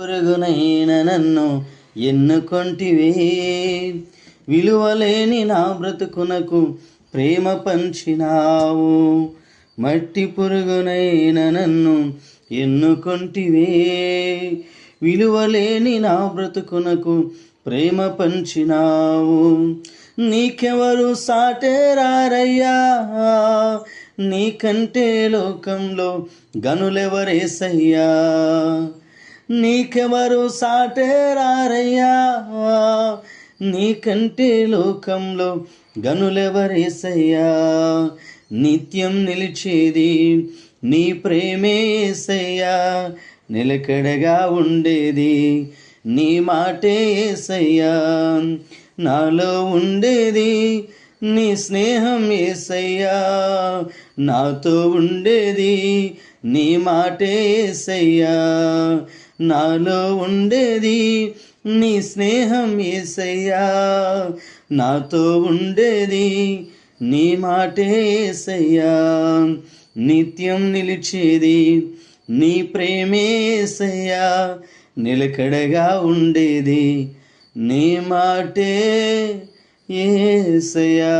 పురుగునైన నన్ను ఎన్నుకొంటివే, విలువలేని నా బ్రతుకునకు ప్రేమ పంచినావు. మట్టి పురుగునైన నన్ను ఎన్నుకొంటివే, విలువలేని నా బ్రతుకునకు ప్రేమ పంచినావు. నీకెవరు సాటేరారయ్యా, నీకంటే లోకంలో గనులెవరేసయ్యా. నీకెవరు సాటేరారయ్యా, నీకంటే లోకంలో గనులెవరేసయ్యా. నిత్యం నిలిచేది నీ ప్రేమే యేసయ్యా, నిలకడగా ఉండేది నీ మాటే యేసయ్యా. నాలో ఉండేది నీ స్నేహం యేసయ్యా, నాతో ఉండేది నీ మాటే యేసయ్యా. నాలో ఉండేది నీ స్నేహం యేసయ్యా, నాతో ఉండేది నీ మాటే యేసయ్యా. నిత్యం నిలిచేది నీ ప్రేమే యేసయ్యా, నిలకడగా ఉండేది నీ మాటే యేసయ్యా.